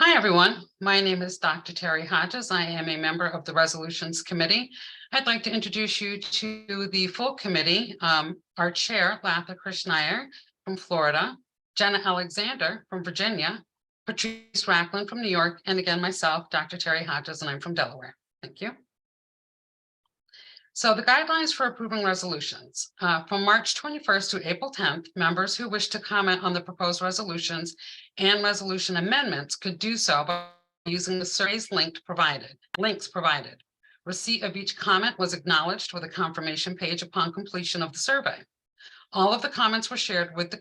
Hi, everyone. My name is Dr. Terry Hodges. I am a member of the Resolutions Committee. I'd like to introduce you to the full committee. Our chair, Latha Krishnaiyer from Florida, Jenna Alexander from Virginia, Patrice Racklin from New York, and again, myself, Dr. Terry Hodges, and I'm from Delaware. Thank you. So the guidelines for approving resolutions. From March 21st to April 10th, members who wish to comment on the proposed resolutions and resolution amendments could do so by using the surveys links provided. Receipt of each comment was acknowledged with a confirmation page upon completion of the survey. All of the comments were shared with the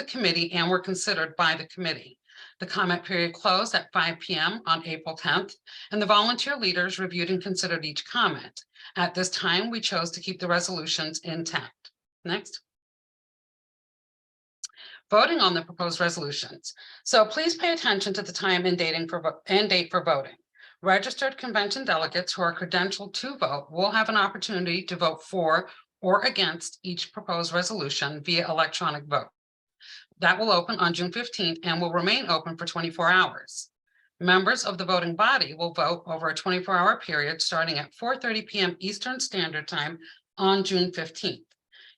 committee and were considered by the committee. The comment period closed at 5 p.m. on April 10th, and the volunteer leaders reviewed and considered each comment. At this time, we chose to keep the resolutions intact. Next. Voting on the proposed resolutions. So please pay attention to the time and date for voting. Registered convention delegates who are credentialed to vote will have an opportunity to vote for or against each proposed resolution via electronic vote. That will open on June 15th and will remain open for 24 hours. Members of the voting body will vote over a 24-hour period starting at 4:30 p.m. Eastern Standard Time on June 15th.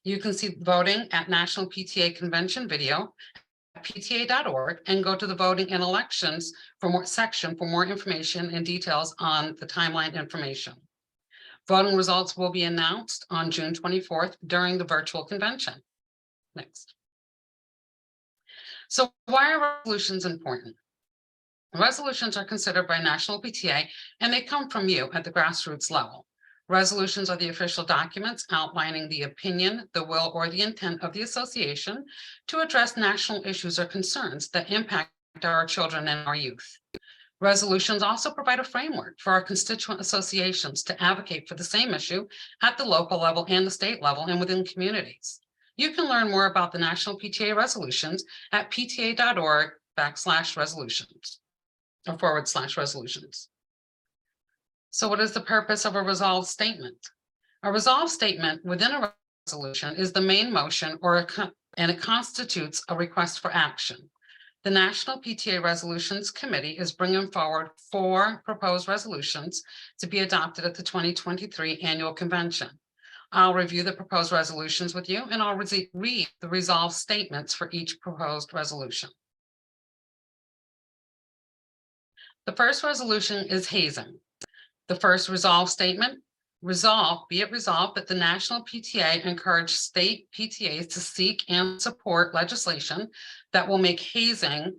You can see voting at National PTA Convention video at pta.org and go to the Voting and Elections section for more information and details on the timeline information. Voting results will be announced on June 24th during the virtual convention. Next. So why are resolutions important? Resolutions are considered by National PTA and they come from you at the grassroots level. Resolutions are the official documents outlining the opinion, the will, or the intent of the association to address national issues or concerns that impact our children and our youth. Resolutions also provide a framework for our constituent associations to advocate for the same issue at the local level and the state level and within communities. You can learn more about the National PTA resolutions at pta.org/resolutions or /resolutions. So what is the purpose of a resolved statement? A resolved statement within a resolution is the main motion and it constitutes a request for action. The National PTA Resolutions Committee is bringing forward 4 proposed resolutions to be adopted at the 2023 annual convention. I'll review the proposed resolutions with you and I'll read the resolved statements for each proposed resolution. The first resolution is hazing. The first resolved statement, be it resolved that the National PTA encourage state PTAs to seek and support legislation that will make hazing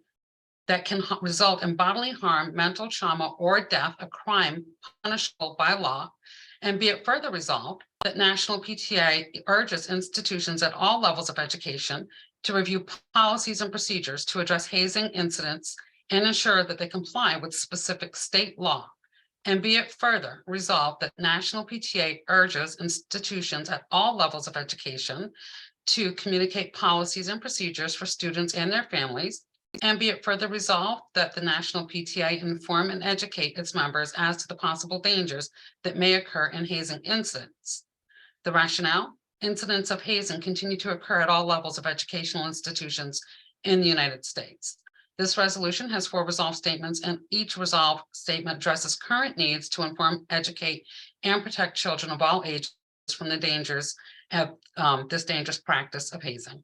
that can result in bodily harm, mental trauma, or death a crime punishable by law. And be it further resolved that National PTA urges institutions at all levels of education to review policies and procedures to address hazing incidents and ensure that they comply with specific state law. And be it further resolved that National PTA urges institutions at all levels of education to communicate policies and procedures for students and their families. And be it further resolved that the National PTA inform and educate its members as to the possible dangers that may occur in hazing incidents. The rationale: incidents of hazing continue to occur at all levels of educational institutions in the United States. This resolution has 4 resolved statements, and each resolved statement addresses current needs to inform, educate, and protect children of all ages from the dangers of this dangerous practice of hazing.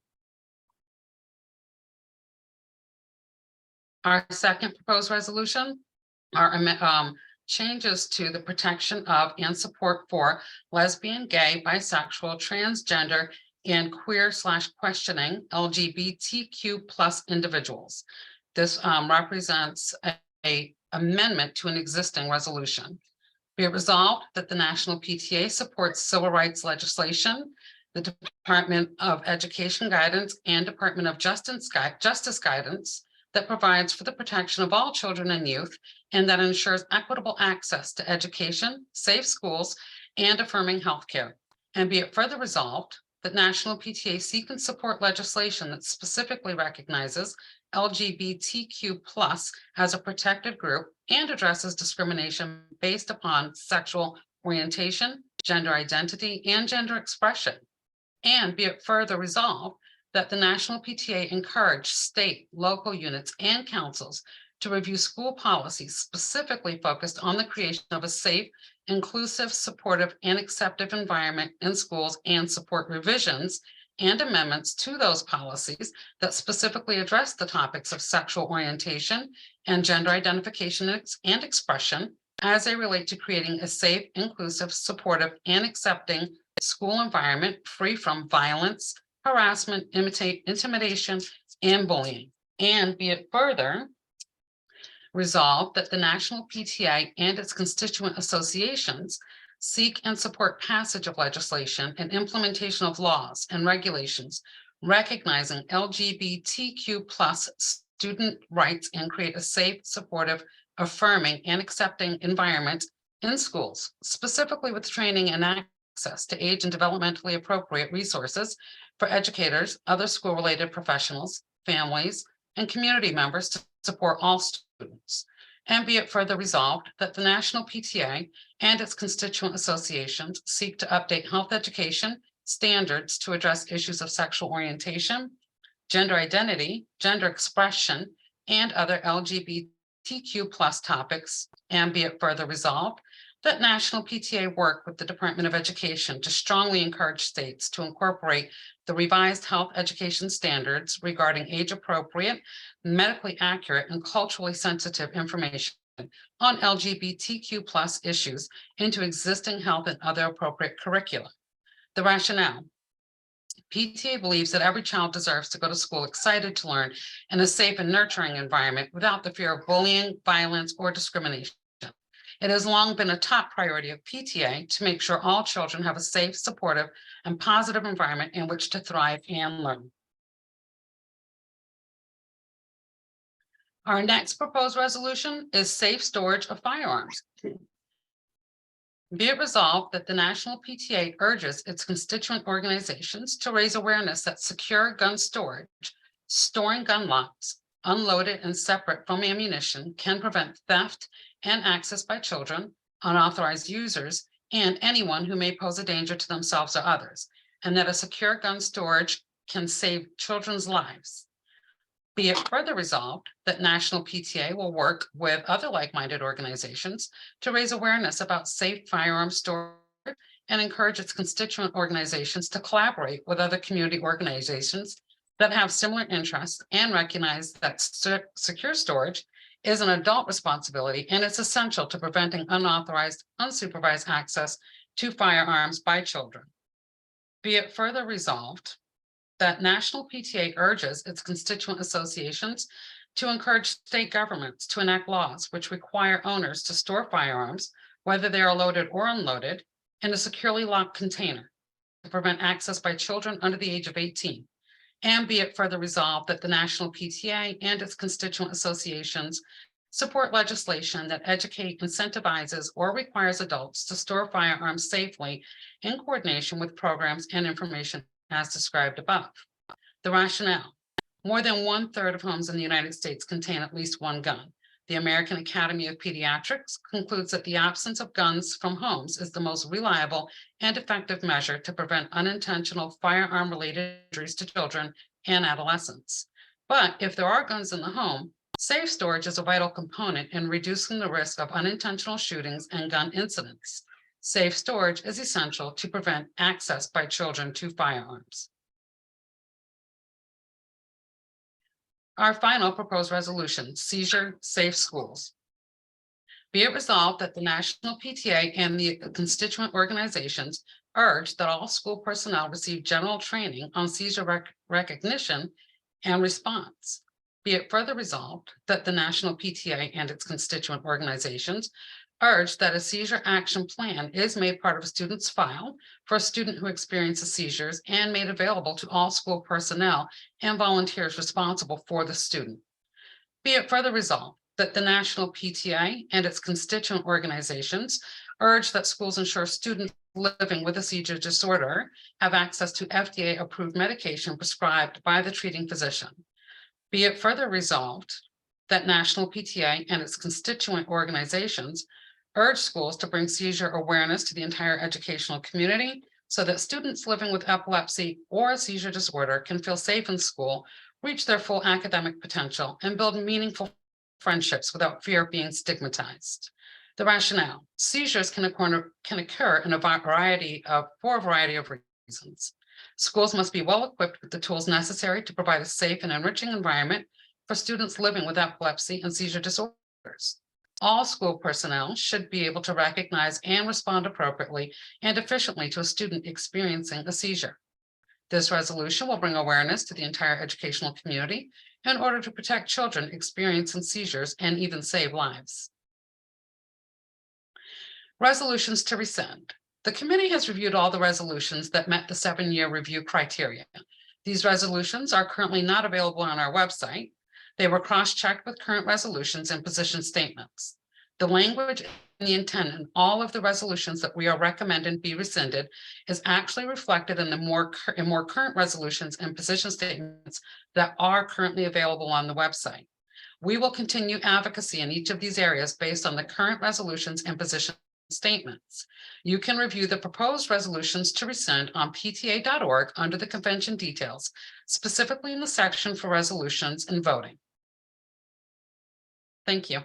Our second proposed resolution are changes to the protection of and support for lesbian, gay, bisexual, transgender, and queer/questioning LGBTQ+ individuals. This represents an amendment to an existing resolution. Be it resolved that the National PTA supports civil rights legislation, the Department of Education guidance, and Department of Justice guidance that provides for the protection of all children and youth and that ensures equitable access to education, safe schools, and affirming healthcare. And be it further resolved that National PTA seek and support legislation that specifically recognizes LGBTQ+ as a protected group and addresses discrimination based upon sexual orientation, gender identity, and gender expression. And be it further resolved that the National PTA encourage state, local units, and councils to review school policies specifically focused on the creation of a safe, inclusive, supportive, and acceptive environment in schools and support revisions and amendments to those policies that specifically address the topics of sexual orientation and gender identification and expression as they relate to creating a safe, inclusive, supportive, and accepting school environment free from violence, harassment, intimidation, and bullying. And be it further resolved that the National PTA and its constituent associations seek and support passage of legislation and implementation of laws and regulations recognizing LGBTQ plus student rights and create a safe, supportive, affirming, and accepting environment in schools, specifically with training and access to age and developmentally appropriate resources for educators, other school-related professionals, families, and community members to support all students. And be it further resolved that the National PTA and its constituent associations seek to update health education standards to address issues of sexual orientation, gender identity, gender expression, and other LGBTQ plus topics. And be it further resolved that National PTA work with the Department of Education to strongly encourage states to incorporate the revised health education standards regarding age-appropriate, medically accurate, and culturally sensitive information on LGBTQ plus issues into existing health and other appropriate curricula. The rationale. PTA believes that every child deserves to go to school excited to learn in a safe and nurturing environment without the fear of bullying, violence, or discrimination. It has long been a top priority of PTA to make sure all children have a safe, supportive, and positive environment in which to thrive and learn. Our next proposed resolution is safe storage of firearms. Be it resolved that the National PTA urges its constituent organizations to raise awareness that secure gun storage, storing gun locks, unloaded and separate from ammunition, can prevent theft and access by children, unauthorized users, and anyone who may pose a danger to themselves or others, and that a secure gun storage can save children's lives. Be it further resolved that National PTA will work with other like-minded organizations to raise awareness about safe firearms storage and encourage its constituent organizations to collaborate with other community organizations that have similar interests and recognize that secure storage is an adult responsibility and it's essential to preventing unauthorized, unsupervised access to firearms by children. Be it further resolved that National PTA urges its constituent associations to encourage state governments to enact laws which require owners to store firearms, whether they are loaded or unloaded, in a securely locked container to prevent access by children under the age of 18. And be it further resolved that the National PTA and its constituent associations support legislation that educates, incentivizes, or requires adults to store firearms safely in coordination with programs and information as described above. The rationale. More than 1/3 of homes in the United States contain at least one gun. The American Academy of Pediatrics concludes that the absence of guns from homes is the most reliable and effective measure to prevent unintentional firearm-related injuries to children and adolescents. But if there are guns in the home, safe storage is a vital component in reducing the risk of unintentional shootings and gun incidents. Safe storage is essential to prevent access by children to firearms. Our final proposed resolution, seizure safe schools. Be it resolved that the National PTA and the constituent organizations urge that all school personnel receive general training on seizure recognition and response. Be it further resolved that the National PTA and its constituent organizations urge that a seizure action plan is made part of a student's file for a student who experiences seizures and made available to all school personnel and volunteers responsible for the student. Be it further resolved that the National PTA and its constituent organizations urge that schools ensure students living with a seizure disorder have access to FDA-approved medication prescribed by the treating physician. Be it further resolved that National PTA and its constituent organizations urge schools to bring seizure awareness to the entire educational community so that students living with epilepsy or a seizure disorder can feel safe in school, reach their full academic potential, and build meaningful friendships without fear of being stigmatized. The rationale: seizures can occur in for a variety of reasons. Schools must be well equipped with the tools necessary to provide a safe and enriching environment for students living with epilepsy and seizure disorders. All school personnel should be able to recognize and respond appropriately and efficiently to a student experiencing a seizure. This resolution will bring awareness to the entire educational community in order to protect children experiencing seizures and even save lives. Resolutions to rescind. The committee has reviewed all the resolutions that met the 7-year review criteria. These resolutions are currently not available on our website. They were cross-checked with current resolutions and position statements. The language and the intent in all of the resolutions that we are recommending be rescinded is actually reflected in the more current resolutions and position statements that are currently available on the website. We will continue advocacy in each of these areas based on the current resolutions and position statements. You can review the proposed resolutions to rescind on pta.org under the convention details, specifically in the section for resolutions and voting. Thank you.